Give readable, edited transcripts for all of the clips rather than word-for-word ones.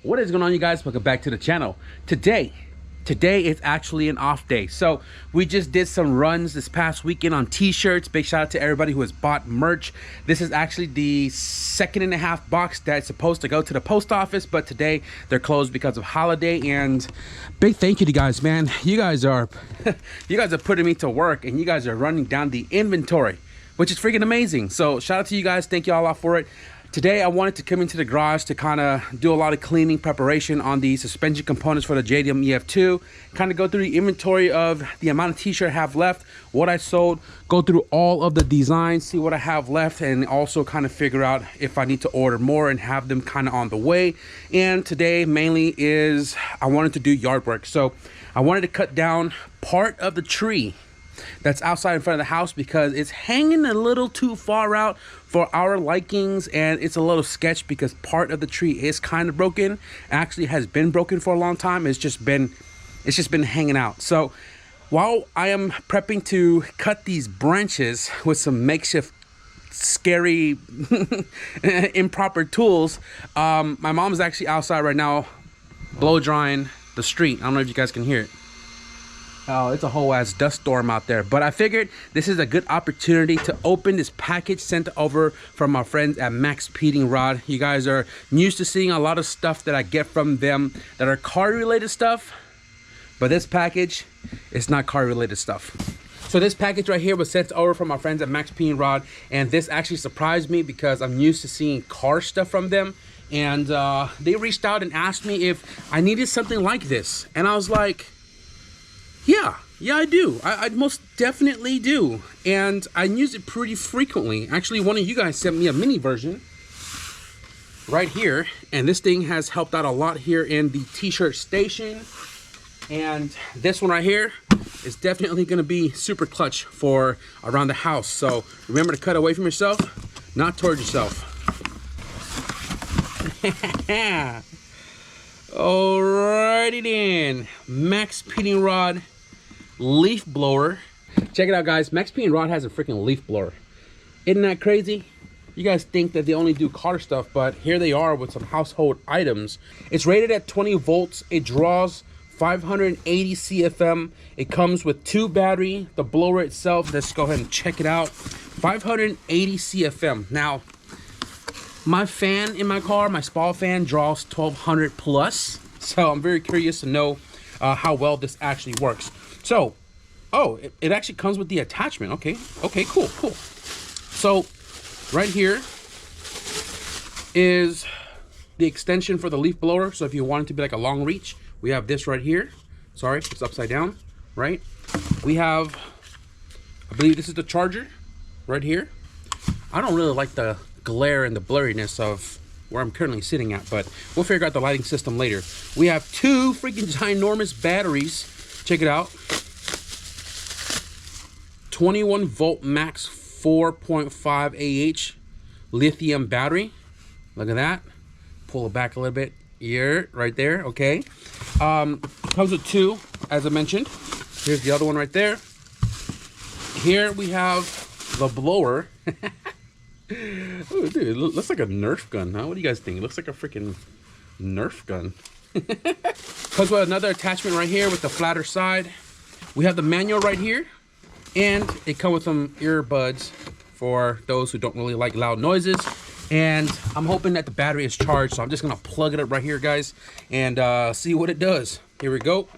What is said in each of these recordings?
What is going on, you guys? Welcome back to the channel. Today is actually an off day. So we just did some runs this past weekend on t-shirts. Big shout out to everybody who has bought merch. This is actually the 2.5 box that's supposed to go to the post office, but today they're closed because of holiday. And big thank you to you guys, man. You guys are you guys are putting me to work, and you guys are running down the inventory, which is freaking amazing. So shout out to you guys. Thank you all out for it. Today I wanted to come into the garage to kind of do a lot of cleaning preparation on the suspension components for the JDM EF2, kind of go through the inventory of the amount of t-shirt I have left, what I sold, go through all of the designs, see what I have left, and also kind of figure out if I need to order more and have them kind of on the way. And today mainly is I wanted to do yard work. So I wanted to cut down part of the tree that's outside in front of the house because it's hanging a little too far out for our likings, and it's a little sketch because part of the tree is kind of broken. Actually has been broken for a long time. It's just been hanging out. So while I am prepping to cut these branches with some makeshift scary improper tools, my mom's actually outside right now blow drying the street. I don't know if you guys can hear it. Oh, it's a whole ass dust storm out there. But I figured this is a good opportunity to open this package sent over from our friends at MAXPEEDINGRODS. You guys are used to seeing a lot of stuff that I get from them that are car related stuff, but this package is not car related stuff. So this package right here was sent over from our friends at MAXPEEDINGRODS, and this actually surprised me because I'm used to seeing car stuff from them. And they reached out and asked me if I needed something like this, and I was like, yeah, I do. I most definitely do. And I use it pretty frequently. Actually, one of you guys sent me a mini version right here. And this thing has helped out a lot here in the t-shirt station. And this one right here is definitely going to be super clutch for around the house. So remember to cut away from yourself, not towards yourself. Alrighty then. MAXPEEDINGRODS leaf blower. Check it out, guys. MAXPEEDINGRODS has a freaking leaf blower. Isn't that crazy? You guys think that they only do car stuff, but here they are with some household items. It's rated at 20 volts. It draws 580 CFM. It comes with 2 battery. The blower itself, let's go ahead and check it out. 580 CFM. Now, my fan in my car, my Spal fan, draws 1200 plus. So I'm very curious to know how well this actually works. So, oh, it actually comes with the attachment. Okay, cool. So, right here is the extension for the leaf blower. So if you want it to be like a long reach, we have this right here. Sorry, it's upside down, right? We have, I believe this is the charger right here. I don't really like the glare and the blurriness of where I'm currently sitting at, but we'll figure out the lighting system later. We have 2 freaking ginormous batteries. Check it out. 21 volt max 4.5 AH lithium battery. Look at that. Pull it back a little bit here, right there. Okay. Comes with 2, as I mentioned. Here's the other one right there. Here we have the blower. Oh, dude, it looks like a Nerf gun, huh? What do you guys think? It looks like a freaking Nerf gun. Comes with another attachment right here with the flatter side. We have the manual right here, and it comes with some earbuds for those who don't really like loud noises. And I'm hoping that the battery is charged, so I'm just gonna plug it up right here, guys, and see what it does. Here we go.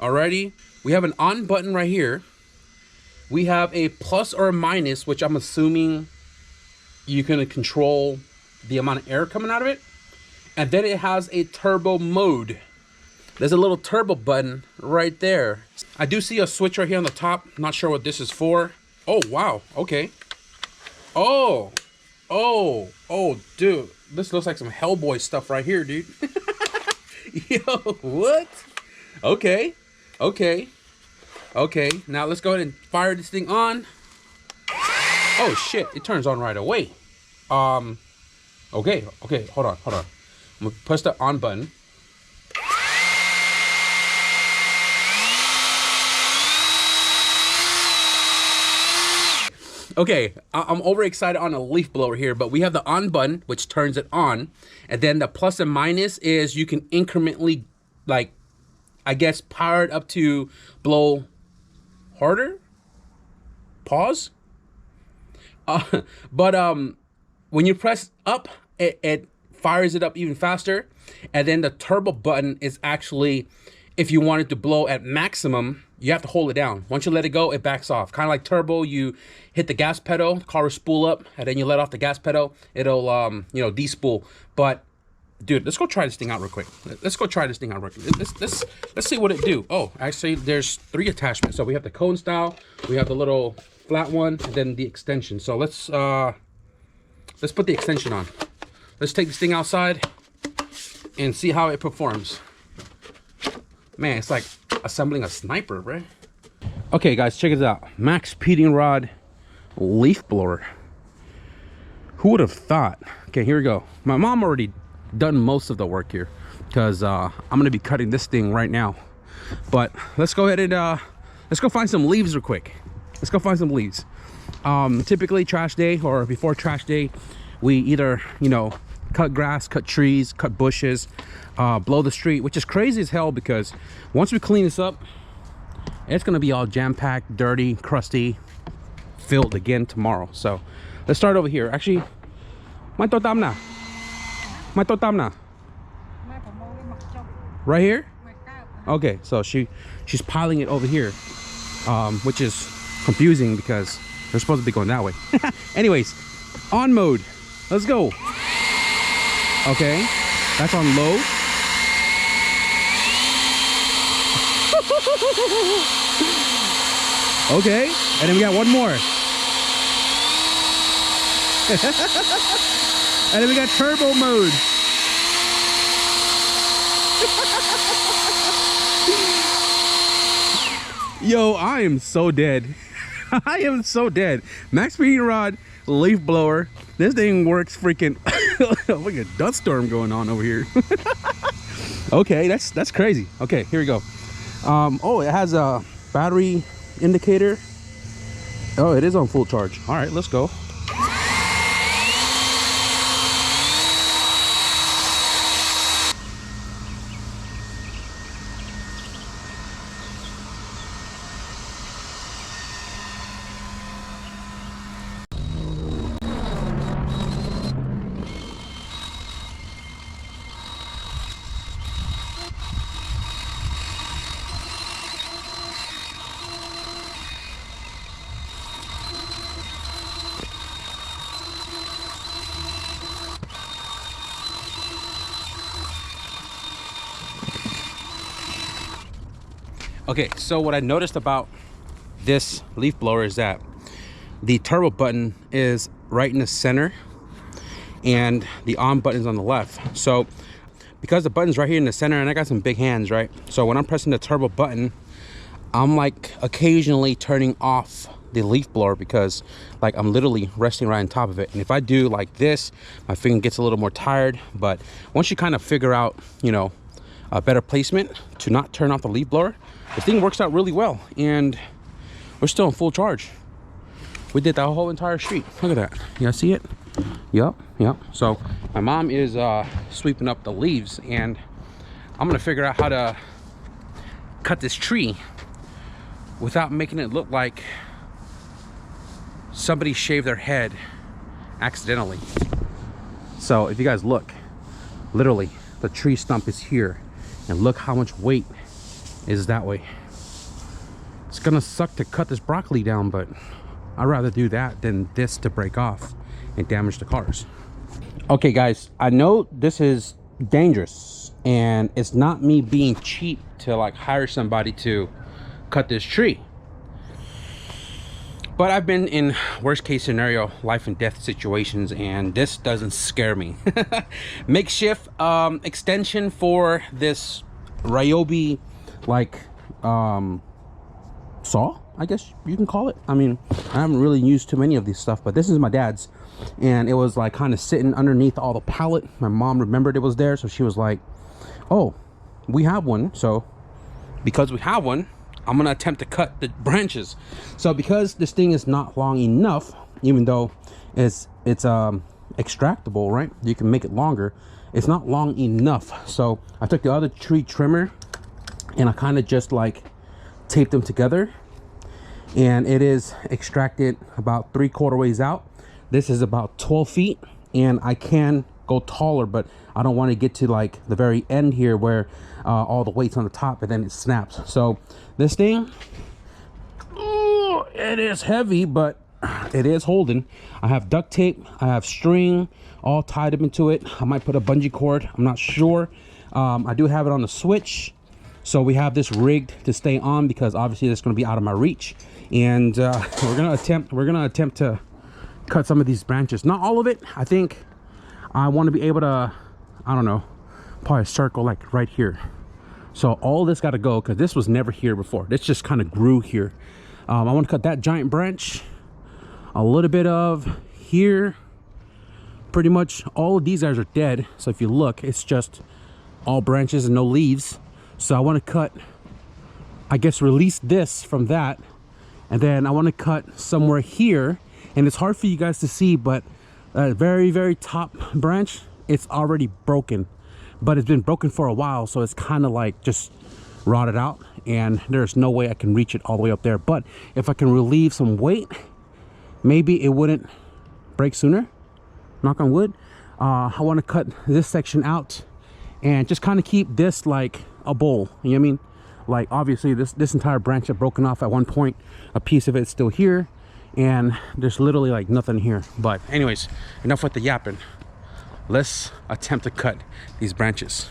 Alrighty, we have an on button right here. We have a plus or a minus, which I'm assuming you can control the amount of air coming out of it. And then it has a turbo mode. There's a little turbo button right there. I do see a switch right here on the top. Not sure what this is for. Oh, wow. Okay. Oh, dude. This looks like some Hellboy stuff right here, dude. Yo, what? Okay. Now let's go ahead and fire this thing on. Oh, shit. It turns on right away. Okay. Hold on. I'm gonna push the on button. Okay, I'm overexcited on a leaf blower here, but we have the on button, which turns it on. And then the plus and minus is you can incrementally, like, I guess, power it up to blow harder. Pause. But when you press up, it fires it up even faster. And then the turbo button is actually, if you want it to blow at maximum, you have to hold it down. Once you let it go, it backs off. Kind of like turbo, you hit the gas pedal, the car will spool up, and then you let off the gas pedal, it'll, you know, despool. But, dude, let's go try this thing out real quick. Let's go try this thing out real quick. Let's see what it do. Oh, actually, there's 3 attachments. So we have the cone style, we have the little flat one, and then the extension. So let's put the extension on. Let's take this thing outside and see how it performs. Man, it's like assembling a sniper, right? Okay, guys, check it out. MAXPEEDINGRODS leaf blower. Who would have thought? Okay, here we go. My mom already done most of the work here because I'm gonna be cutting this thing right now. But let's go ahead and let's go find some leaves real quick. Let's go find some leaves. Typically trash day or before trash day, we either, you know, cut grass, cut trees, cut bushes, blow the street, which is crazy as hell because once we clean this up, it's gonna be all jam-packed, dirty, crusty, filled again tomorrow. So let's start over here. Actually, my totamna. Right here? Okay, so she's piling it over here, which is confusing because they're supposed to be going that way. Anyways, on mode. Let's go. Okay, that's on low. Okay, and then we got one more. And then we got turbo mode. Yo, I am so dead. I am so dead. MAXPEEDINGRODS leaf blower. This thing works freaking like a dust storm going on over here. Okay, that's crazy. Okay, here we go. Oh, it has a battery indicator. Oh, it is on full charge. All right, let's go. Okay, so what I noticed about this leaf blower is that the turbo button is right in the center and the on button is on the left. So because the button's right here in the center and I got some big hands, right? So when I'm pressing the turbo button, I'm like occasionally turning off the leaf blower because like I'm literally resting right on top of it. And if I do like this, my finger gets a little more tired. But once you kind of figure out, you know, a better placement to not turn off the leaf blower, the thing works out really well. And we're still in full charge. We did that whole entire street. Look at that. You guys see it? Yep. So my mom is sweeping up the leaves and I'm gonna figure out how to cut this tree without making it look like somebody shaved their head accidentally. So if you guys look, literally the tree stump is here and look how much weight is that way. It's gonna suck to cut this broccoli down, but I'd rather do that than this to break off and damage the cars. Okay guys, I know this is dangerous and it's not me being cheap to like hire somebody to cut this tree, but I've been in worst case scenario life and death situations and this doesn't scare me. Makeshift extension for this Ryobi like saw, I guess you can call it. I mean, I haven't really used too many of these stuff, but this is my dad's and it was like kind of sitting underneath all the pallet. My mom remembered it was there, so she was like, oh, we have one. So because we have one, I'm gonna attempt to cut the branches. So because this thing is not long enough, even though it's extractable, right? You can make it longer. It's not long enough. So I took the other tree trimmer and I kind of just like taped them together, and it is extracted about 3/4 ways out. This is about 12 feet, and I can go taller, but I don't want to get to like the very end here where all the weight's on the top and then it snaps. So this thing, ooh, it is heavy, but it is holding. I have duct tape, I have string all tied up into it. I might put a bungee cord, I'm not sure. I do have it on the switch, so we have this rigged to stay on because obviously it's going to be out of my reach. And we're gonna attempt to cut some of these branches, not all of it. I think I want to be able to, I don't know, probably a circle like right here. So all this got to go because this was never here before. This just kind of grew here. I want to cut that giant branch, a little bit of here. Pretty much all of these guys are dead, so if you look, it's just all branches and no leaves. So I want to cut, I guess, release this from that, and then I want to cut somewhere here. And it's hard for you guys to see, but a very top branch, it's already broken, but it's been broken for a while, so it's kind of like just rotted out, and there's no way I can reach it all the way up there. But if I can relieve some weight, maybe it wouldn't break sooner, knock on wood. I want to cut this section out and just kind of keep this like a bowl, you know what I mean? Like obviously this entire branch had broken off at one point. A piece of it's still here, and there's literally like nothing here. But anyways, enough with the yapping. Let's attempt to cut these branches.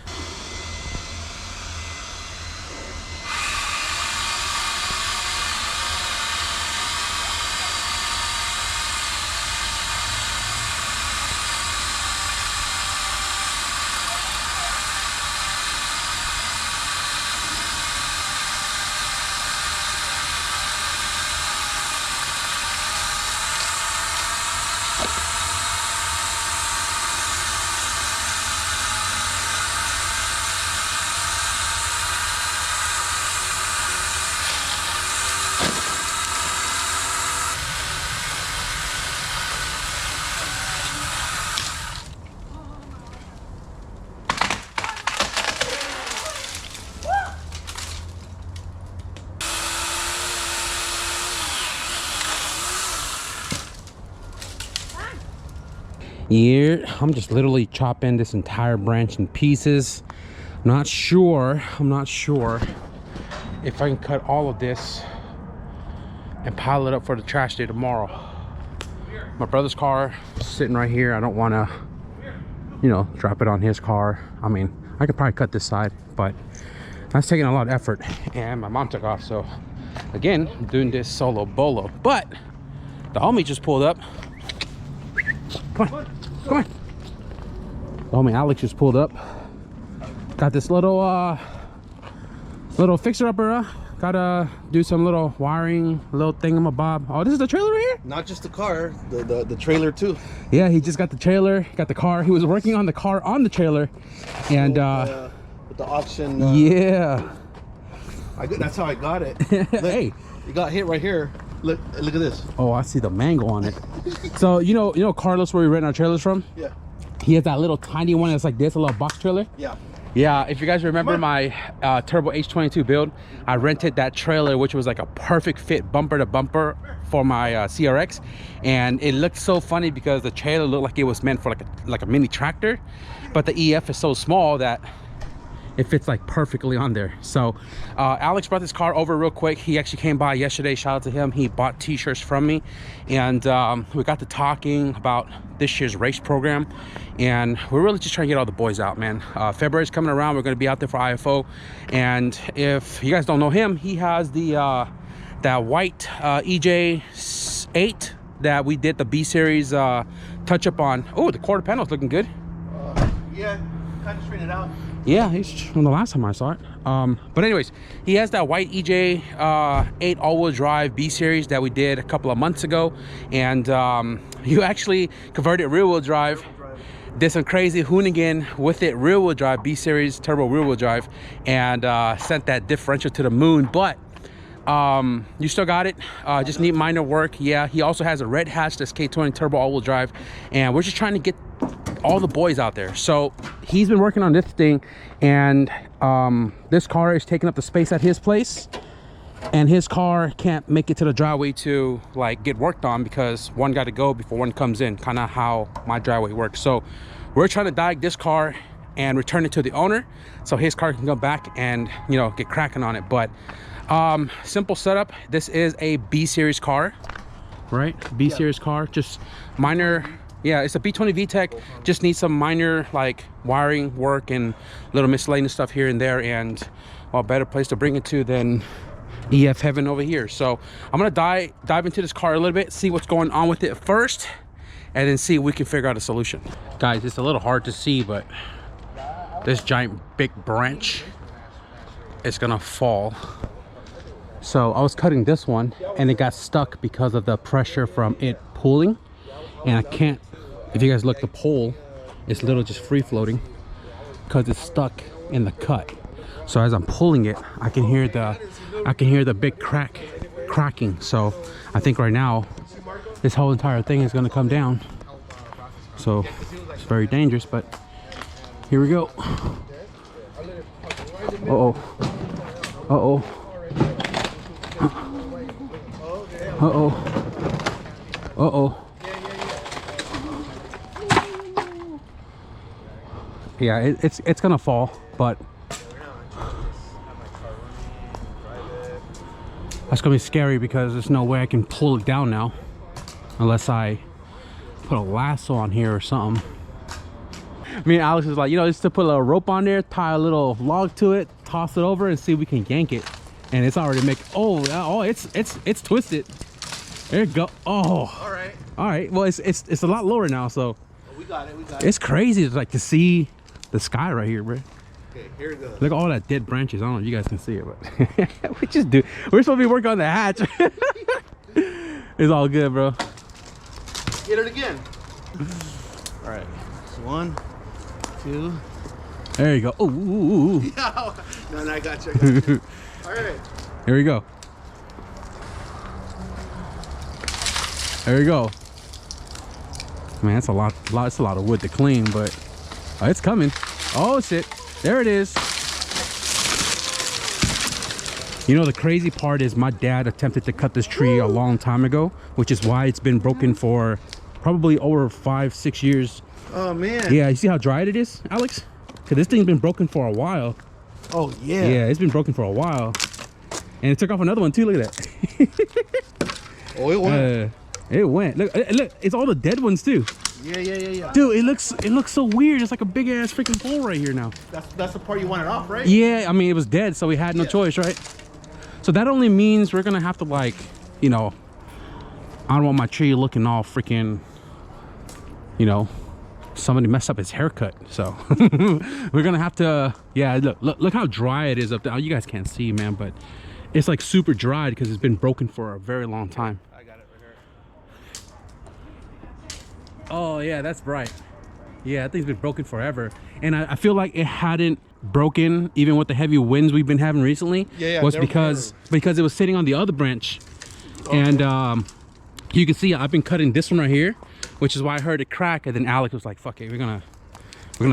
Here, I'm just literally chopping this entire branch in pieces. I'm not sure if I can cut all of this and pile it up for the trash day tomorrow. My brother's car is sitting right here. I don't want to, you know, drop it on his car. I mean, I could probably cut this side, but that's taking a lot of effort, and my mom took off. So again, I'm doing this solo bolo. But the homie just pulled up. Come on. The homie Alex just pulled up. Got this little fixer-upper. Gotta do some little wiring, little thingamabob. Oh, this is the trailer right here? Not just the car, the trailer too. Yeah, he just got the trailer, got the car. He was working on the car on the trailer, and with the auction. Yeah. That's how I got it. Look, Hey, you got hit right here. Look at this. Oh, I see the mango on it. So you know Cordless, where we rent our trailers from? Yeah. He has that little tiny one that's like this, a little box trailer. Yeah. Yeah, if you guys remember my Turbo H22 build, I rented that trailer, which was like a perfect fit bumper to bumper for my CRX, and it looked so funny because the trailer looked like it was meant for like a mini tractor, but the EF is so small that it fits like perfectly on there. So Alex brought this car over real quick. He actually came by yesterday. Shout out to him. He bought t-shirts from me, and we got to talking about this year's race program, and we're really just trying to get all the boys out, man. February's coming around. We're going to be out there for IFO, and if you guys don't know him, he has the that white EJ8 that we did the B series touch up on. Oh, the quarter panel's looking good. Yeah, kind of straightened it out. Yeah, he's from the last time I saw it. But anyways, he has that white EJ8 all-wheel drive B series that we did a couple of months ago, and you actually converted rear-wheel drive, did some crazy hoonigan with it, rear-wheel drive B series turbo rear-wheel drive, and sent that differential to the moon. But You still got it. Just need minor work. Yeah, he also has a red hatch that's K20 turbo all-wheel drive, and we're just trying to get all the boys out there. So he's been working on this thing, and this car is taking up the space at his place, and his car can't make it to the driveway to like get worked on because one got to go before one comes in, kind of how my driveway works. So we're trying to diag this car and return it to the owner so his car can come back and, you know, get cracking on it. But simple setup. This is a B series car, right? B series car, just minor. Yeah, it's a B20 VTEC. Just needs some minor like wiring work and little miscellaneous stuff here and there, and well, better place to bring it to than EF heaven over here. So I'm gonna dive into this car a little bit, see what's going on with it first, and then see if we can figure out a solution. Guys, it's a little hard to see, but this giant big branch is gonna fall. So I was cutting this one and it got stuck because of the pressure from it pulling, and I can't, if you guys look, the pole is literally just free floating because it's stuck in the cut. So as I'm pulling it, I can hear the big cracking. So I think right now this whole entire thing is going to come down. So it's very dangerous, but here we go. Uh-oh. Uh-oh. Uh-oh. Uh-oh. Yeah, it's gonna fall, but that's gonna be scary because there's no way I can pull it down now unless I put a lasso on here or something. Me and Alex is like, you know, just to put a little rope on there, tie a little log to it, toss it over, and see if we can yank it. And it's already it's twisted. There you go. Oh, all right. Well, it's a lot lower now, so we got it. it's crazy to see the sky right here, bro. Okay, here it goes. Look at all that dead branches. I don't know if you guys can see it, but we're supposed to be working on the hatch. It's all good, bro. Get it again. All right, so 1, 2. There you go. Ooh. No, I got you. All right. Here we go. There you go. Man, it's a lot of wood to clean, but it's coming. Oh shit, there it is. You know, the crazy part is my dad attempted to cut this tree a long time ago, which is why it's been broken for probably over 5-6 years. Oh man. Yeah, you see how dry it is, Alex? Because this thing's been broken for a while. Oh yeah. Yeah, it's been broken for a while. And it took off another one too, look at that. Oh, it went. It went. Look, it's all the dead ones too. Yeah. Dude, it looks so weird. It's like a big ass freaking hole right here now. That's the part you wanted off, right? Yeah, I mean, it was dead, so we had no choice, right? So that only means we're gonna have to, like, you know, I don't want my tree looking all freaking, you know, somebody messed up his haircut. So we're gonna have to, yeah, look how dry it is up there. Oh, you guys can't see, man, but it's like super dry because it's been broken for a very long time. I got it right here. Oh yeah, that's bright. Yeah, that thing's been broken forever, and I feel like it hadn't broken even with the heavy winds we've been having recently. Was because it was sitting on the other branch. And you can see I've been cutting this one right here, which is why I heard it crack, and then Alex was like, fuck it, we're gonna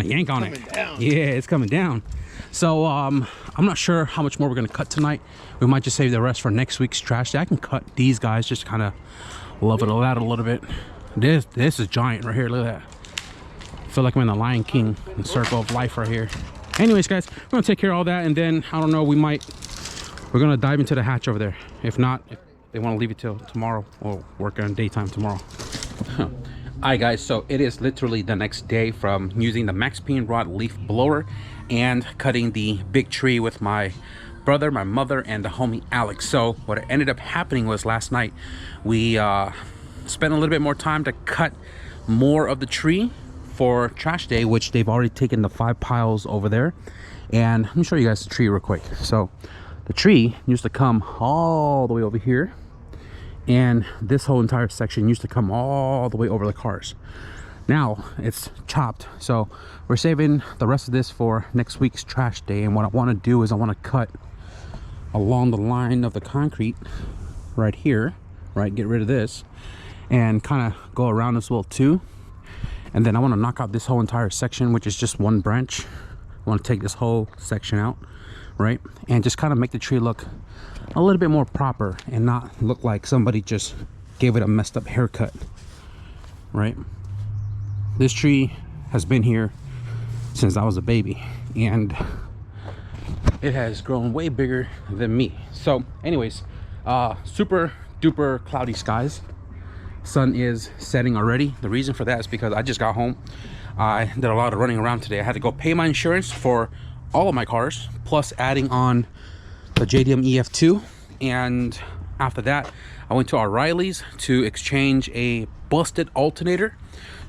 yank on it. Yeah, it's coming down. So I'm not sure how much more we're gonna cut tonight. We might just save the rest for next week's trash day. I can cut these guys, just kind of level it out a little bit. This is giant right here. Look at that. I feel like I'm in the Lion King, the circle of life right here. Anyways, guys, we're gonna take care of all that, and then I don't know, we're gonna dive into the hatch over there. If not, if they want to leave it till tomorrow, or work on daytime tomorrow. Alright guys, so it is literally the next day from using the MAXPEEDINGRODS leaf blower and cutting the big tree with my brother, my mother, and the homie Alex. So what ended up happening was last night we spent a little bit more time to cut more of the tree for trash day, which they've already taken the 5 piles over there. And let me show you guys the tree real quick. So the tree used to come all the way over here, and this whole entire section used to come all the way over the cars. Now it's chopped, so we're saving the rest of this for next week's trash day. And what I want to do is I want to cut along the line of the concrete right here, right? Get rid of this and kind of go around this wall too. And then I want to knock out this whole entire section, which is just one branch. I want to take this whole section out, right? And just kind of make the tree look a little bit more proper and not look like somebody just gave it a messed up haircut, right? This tree has been here since I was a baby, and it has grown way bigger than me. So anyways, super duper cloudy skies. Sun is setting already. The reason for that is because I just got home. I did a lot of running around today. I had to go pay my insurance for all of my cars, plus adding on the JDM EF2. And after that, I went to O'Reilly's to exchange a busted alternator.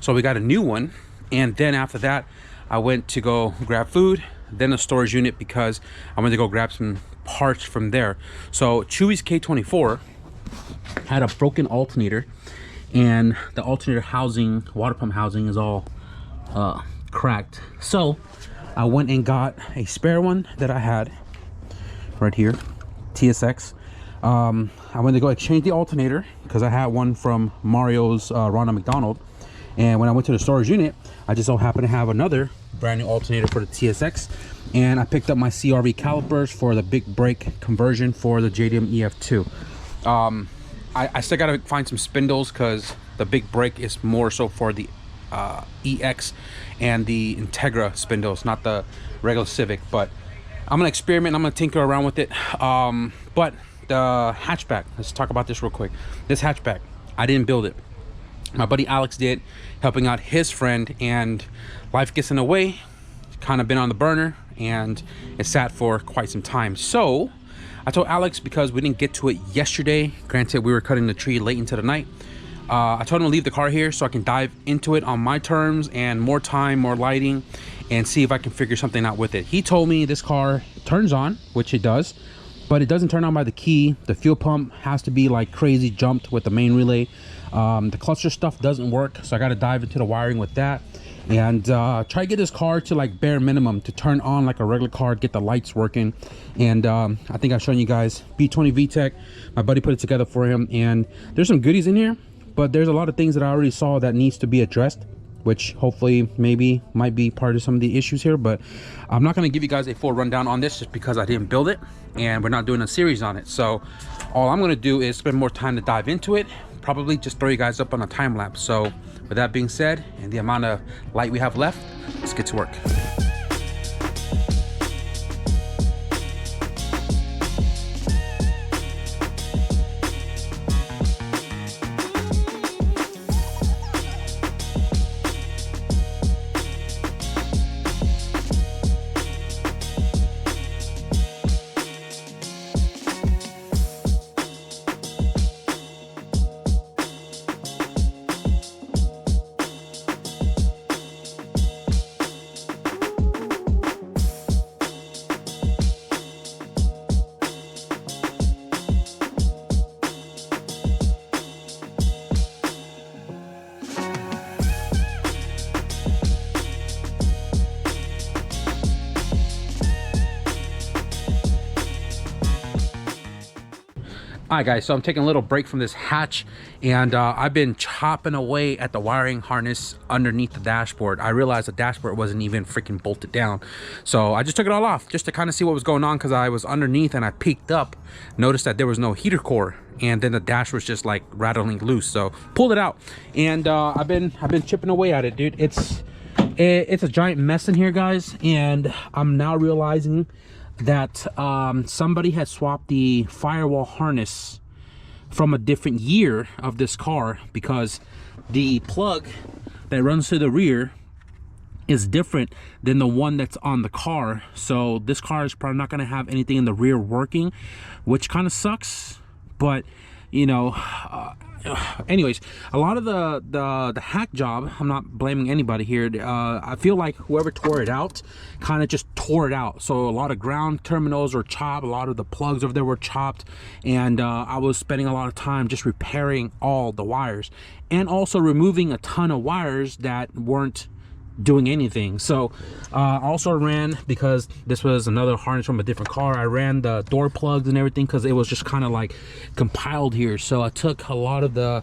So we got a new one. And then after that, I went to go grab food, then a storage unit, because I went to go grab some parts from there. So Chewy's K24 had a broken alternator, and the alternator housing, water pump housing, is all cracked. So I went and got a spare one that I had right here, TSX. I went to go exchange the alternator because I had one from Mario's Ronald McDonald. And when I went to the storage unit, I just so happened to have another brand new alternator for the TSX. And I picked up my CRV calipers for the big brake conversion for the JDM EF2. I still gotta find some spindles because the big brake is more so for the EX and the Integra spindles, not the regular Civic. But I'm gonna experiment, I'm gonna tinker around with it. But the hatchback, let's talk about this real quick. This hatchback, I didn't build it. My buddy Alex did, helping out his friend, and life gets in the way. Kind of been on the burner, and it sat for quite some time. So I told Alex, because we didn't get to it yesterday, granted we were cutting the tree late into the night, I told him to leave the car here so I can dive into it on my terms and more time, more lighting, and see if I can figure something out with it. He told me this car turns on, which it does, but it doesn't turn on by the key. The fuel pump has to be like crazy jumped with the main relay. The cluster stuff doesn't work, so I got to dive into the wiring with that and try to get this car to like bare minimum to turn on like a regular car, get the lights working. And I think I've shown you guys B20 VTEC. My buddy put it together for him, and there's some goodies in here, but there's a lot of things that I already saw that needs to be addressed, which hopefully maybe might be part of some of the issues here. But I'm not going to give you guys a full rundown on this just because I didn't build it and we're not doing a series on it. So all I'm going to do is spend more time to dive into it, probably just throw you guys up on a time lapse. So with that being said, and the amount of light we have left, let's get to work. All right guys, so I'm taking a little break from this hatch, and I've been chopping away at the wiring harness underneath the dashboard. I realized the dashboard wasn't even freaking bolted down, so I just took it all off just to kind of see what was going on, because I was underneath and I peeked up, noticed that there was no heater core, and then the dash was just like rattling loose. So pulled it out, and I've been chipping away at it, dude. It's a giant mess in here, guys, and I'm now realizing that somebody had swapped the firewall harness from a different year of this car, because the plug that runs to the rear is different than the one that's on the car. So this car is probably not going to have anything in the rear working, which kind of sucks. But you know, anyways, a lot of the hack job, I'm not blaming anybody here, I feel like whoever tore it out kind of just tore it out. So a lot of ground terminals were chopped, a lot of the plugs over there were chopped, and I was spending a lot of time just repairing all the wires and also removing a ton of wires that weren't doing anything. So I also ran, because this was another harness from a different car, I ran the door plugs and everything because it was just kind of like compiled here. So I took a lot of the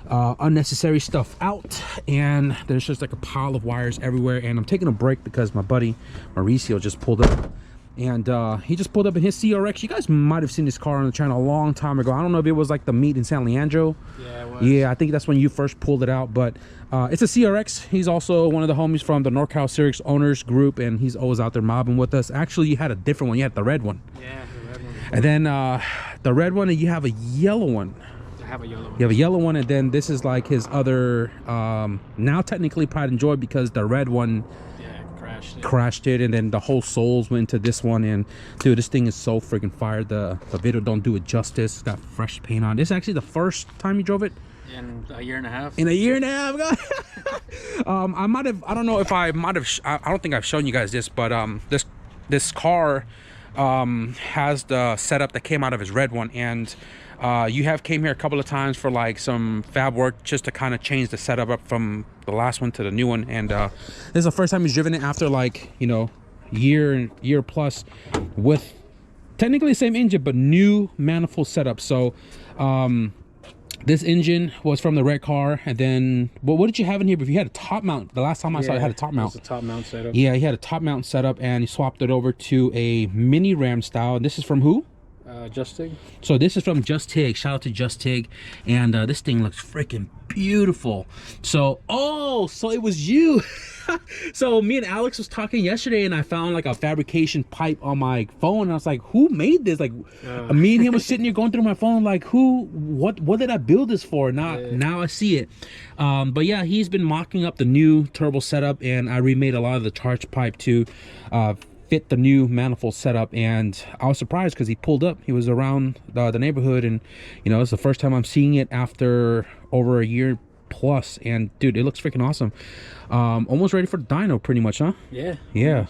unnecessary stuff out, and there's just like a pile of wires everywhere. And I'm taking a break because my buddy Mauricio just pulled up, and he just pulled up in his CRX. You guys might have seen this car on the channel a long time ago. I don't know if it was like the meet in San Leandro. Yeah, it was. Yeah, I think that's when you first pulled it out. But it's a CRX. He's also one of the homies from the NorCal CRX owners group, and he's always out there mobbing with us. Actually, you had a different one. You had the red one. Yeah, the red one. And then the red one, and you have a yellow one. I have a yellow one. You have a yellow one, and then this is like his other, now technically Pride and Joy, because the red one crashed it, and then the whole souls went to this one. And dude, this thing is so freaking fire. The video don't do it justice. It's got fresh paint on. This is actually the first time you drove it in a year and a half. In a year and a half. I might have, I don't know if I might have, I don't think I've shown you guys this, but this car has the setup that came out of his red one. And you have came here a couple of times for like some fab work, just to kind of change the setup up from the last one to the new one. And this is the first time he's driven it after, like, you know, year plus, with technically the same engine but new manifold setup. So this engine was from the red car. And then what did you have in here? But you had a top mount. The last time I saw it had a top mount. It was a top mount setup. Yeah, he had a top mount setup, and he swapped it over to a mini ram style. And this is from who? Just TIG. So this is from Just TIG. Shout out to Just TIG. And this thing looks freaking beautiful. So so it was you. So me and Alex was talking yesterday, and I found like a fabrication pipe on my phone, and I was like, who made this? Like me and him was sitting here going through my phone like, what did I build this for? Now I see it. But yeah, he's been mocking up the new turbo setup, and I remade a lot of the charge pipe to fit the new manifold setup. And I was surprised because he pulled up, he was around the neighborhood, and you know, it's the first time I'm seeing it after over a year plus. And dude, it looks freaking awesome. Almost ready for the dyno pretty much, huh? Yeah.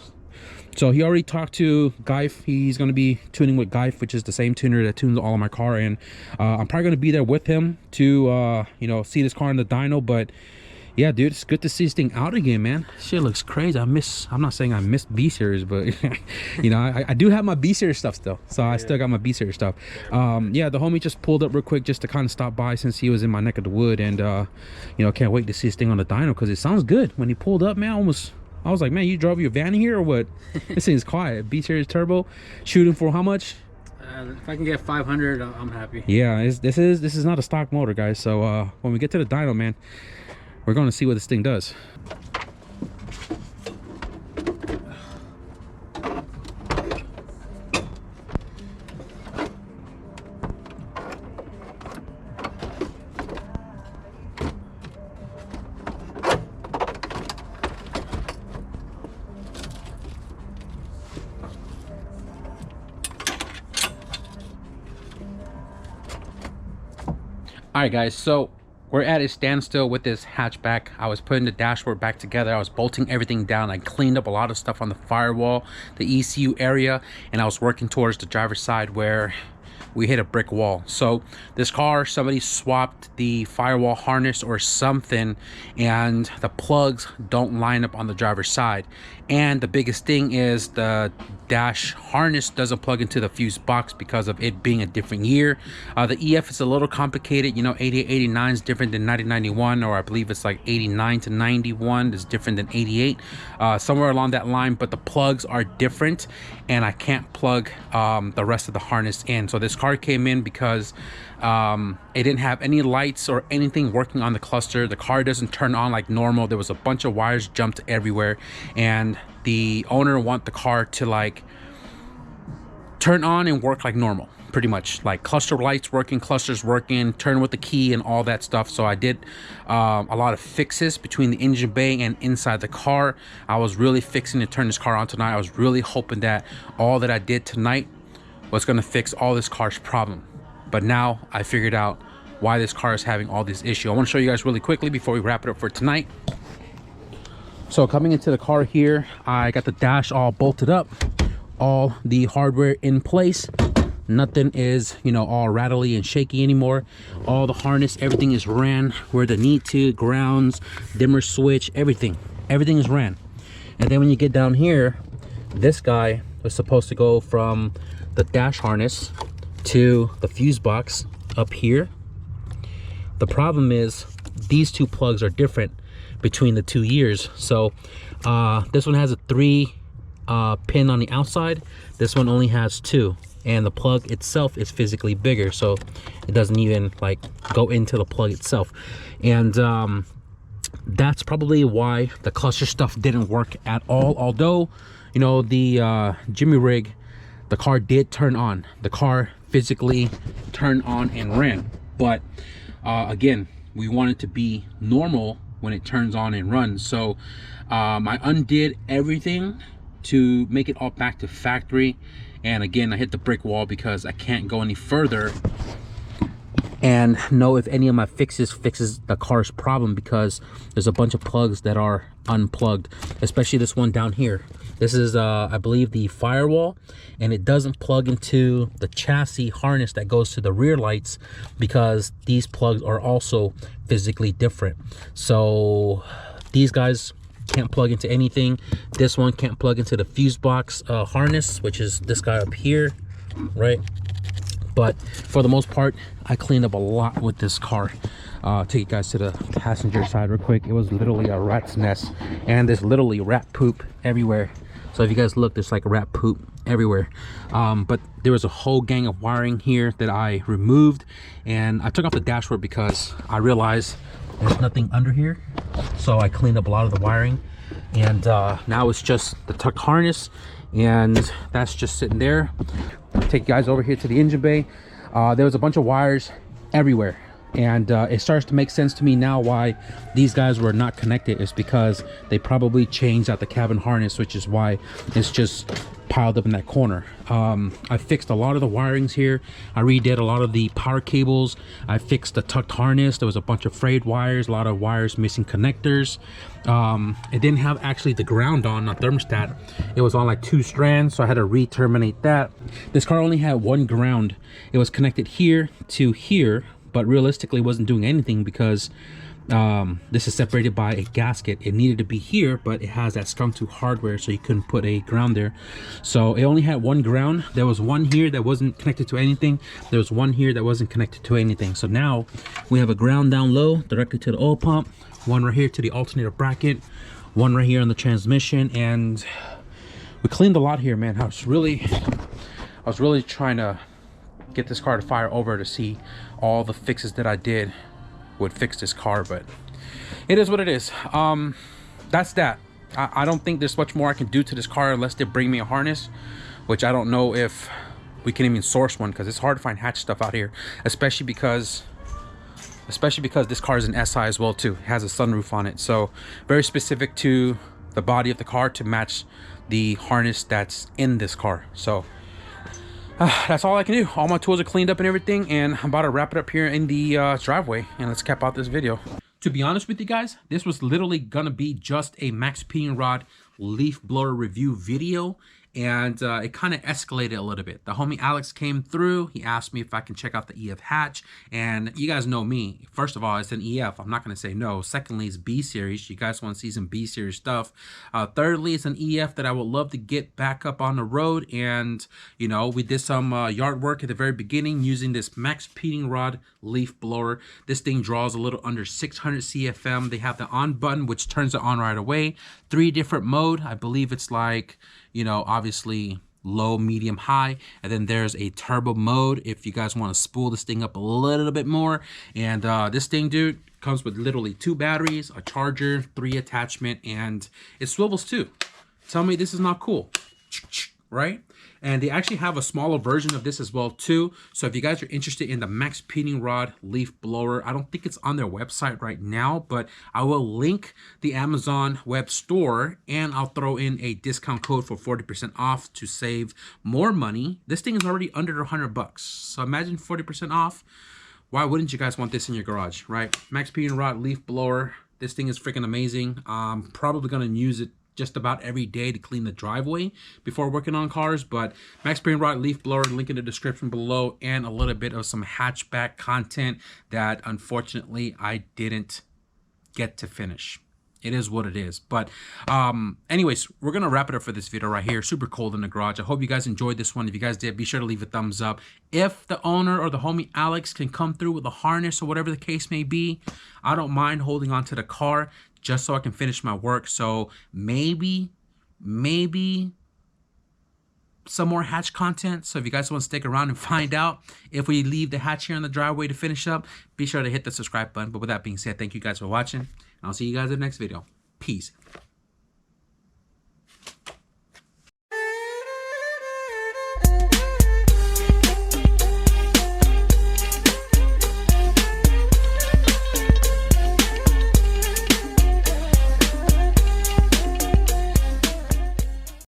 So he already talked to Geif. He's going to be tuning with Geif, which is the same tuner that tunes all of my car. And I'm probably going to be there with him to you know, see this car in the dyno. But yeah, dude, it's good to see this thing out again, man. Shit looks crazy. I'm not saying I missed B series, but you know, I do have my B series stuff still. So I still got my B series stuff. Yeah, the homie just pulled up real quick just to kind of stop by since he was in my neck of the wood. And you know, can't wait to see this thing on the dyno because it sounds good. When he pulled up, man, I was like, man, you drove your van in here or what? This thing's quiet. B series turbo, shooting for how much? If I can get 500, I'm happy. Yeah, this is not a stock motor, guys. So when we get to the dyno, man, we're going to see what this thing does. All right, guys, so we're at a standstill with this hatchback. I was putting the dashboard back together. I was bolting everything down. I cleaned up a lot of stuff on the firewall, the ECU area, and I was working towards the driver's side where we hit a brick wall. So this car, somebody swapped the firewall harness or something, and the plugs don't line up on the driver's side. And the biggest thing is the dash harness doesn't plug into the fuse box because of it being a different year. The EF is a little complicated. You know, 88, 89 is different than 90, 91, or I believe it's like 89 to 91 is different than 88, somewhere along that line. But the plugs are different, and I can't plug the rest of the harness in. So this car came in because it didn't have any lights or anything working on the cluster. The car doesn't turn on like normal. There was a bunch of wires jumped everywhere, and the owner want the car to like turn on and work like normal, pretty much like cluster lights working, clusters working, turn with the key and all that stuff. So I did a lot of fixes between the engine bay and inside the car. I was really fixing to turn this car on tonight. I was really hoping that all that I did tonight was going to fix all this car's problem. But now I figured out why this car is having all this issue. I want to show you guys really quickly before we wrap it up for tonight. So coming into the car here, I got the dash all bolted up, all the hardware in place. Nothing is, you know, all rattly and shaky anymore. All the harness, everything is ran where they need to, grounds, dimmer switch, everything Everything is ran. And then when you get down here, this guy was supposed to go from the dash harness to the fuse box up here. The problem is these two plugs are different between the 2 years. So this one has a 3 pin on the outside. This one only has 2, and the plug itself is physically bigger, so it doesn't even like go into the plug itself. And that's probably why the cluster stuff didn't work at all. Although, you know, the Jimmy rig, the car did turn on. The car physically turned on and ran. But again, we want it to be normal when it turns on and runs. So I undid everything to make it all back to factory. And again, I hit the brick wall because I can't go any further and know if any of my fixes the car's problem, because there's a bunch of plugs that are unplugged, especially this one down here. This is I believe the firewall, and it doesn't plug into the chassis harness that goes to the rear lights, because these plugs are also physically different. So these guys can't plug into anything. This one can't plug into the fuse box harness, which is this guy up here, right? But for the most part, I cleaned up a lot with this car. Take you guys to the passenger side real quick. It was literally a rat's nest, and there's literally rat poop everywhere. So if you guys look, there's like rat poop everywhere. But there was a whole gang of wiring here that I removed, and I took off the dashboard because I realized there's nothing under here. So I cleaned up a lot of the wiring, and now it's just the tucked harness, and that's just sitting there. Take you guys over here to the engine bay. There was a bunch of wires everywhere, and it starts to make sense to me now why these guys were not connected. Is because they probably changed out the cabin harness, which is why it's just piled up in that corner. I fixed a lot of the wirings here. I redid a lot of the power cables. I fixed the tucked harness. There was a bunch of frayed wires, a lot of wires missing connectors. It didn't have actually the ground on the thermostat. It was on like 2 strands, so I had to re-terminate that. This car only had 1 ground. It was connected here to here, but realistically wasn't doing anything because this is separated by a gasket. It needed to be here, but it has that strung to hardware, so you couldn't put a ground there. So it only had 1 ground. There was 1 here that wasn't connected to anything. There was 1 here that wasn't connected to anything. So now we have a ground down low directly to the oil pump, 1 right here to the alternator bracket, 1 right here on the transmission, and we cleaned a lot here, man. I was really trying to get this car to fire over to see all the fixes that I did would fix this car, but it is what it is. That's that. I don't think there's much more I can do to this car unless they bring me a harness, which I don't know if we can even source one, because it's hard to find hatch stuff out here, especially because this car is an SI as well too. It has a sunroof on it, so very specific to the body of the car to match the harness that's in this car. So that's all I can do. All my tools are cleaned up and everything, and I'm about to wrap it up here in the driveway, and let's cap out this video. To be honest with you guys, this was literally gonna be just a MAXPEEDINGRODS leaf blower review video, and it kind of escalated a little bit. The homie Alex came through. He asked me if I can check out the EF hatch, and you guys know me. First of all, it's an EF. I'm not going to say no. Secondly, it's B series. You guys want to see some B series stuff. Thirdly, it's an EF that I would love to get back up on the road, and you know, we did some yard work at the very beginning using this MAXPEEDINGRODS leaf blower. This thing draws a little under 600 CFM. They have the on button, which turns it on right away. 3 different mode. I believe it's like, you know, obviously low, medium, high, and then there's a turbo mode if you guys want to spool this thing up a little bit more. And this thing, dude, comes with literally 2 batteries, a charger, 3 attachment, and it swivels too. Tell me this is not cool, right? And they actually have a smaller version of this as well too. So if you guys are interested in the MAXPEEDINGRODS leaf blower, I don't think it's on their website right now, but I will link the Amazon web store, and I'll throw in a discount code for 40% off to save more money. This thing is already under $100, so imagine 40% off. Why wouldn't you guys want this in your garage, right? MAXPEEDINGRODS leaf blower. This thing is freaking amazing. I'm probably gonna use it just about every day to clean the driveway before working on cars. But MAXPEEDINGRODS leaf blower, link in the description below, and a little bit of some hatchback content that unfortunately I didn't get to finish. it is what it is. But anyways, we're gonna wrap it up for this video right here. Super cold in the garage. I hope you guys enjoyed this one. If you guys did, be sure to leave a thumbs up. If the owner or the homie Alex can come through with a harness or whatever the case may be, I don't mind holding on to the car just so I can finish my work. So maybe some more hatch content. So if you guys want to stick around and find out if we leave the hatch here on the driveway to finish up, be sure to hit the subscribe button. But with that being said, thank you guys for watching. I'll see you guys in the next video. Peace.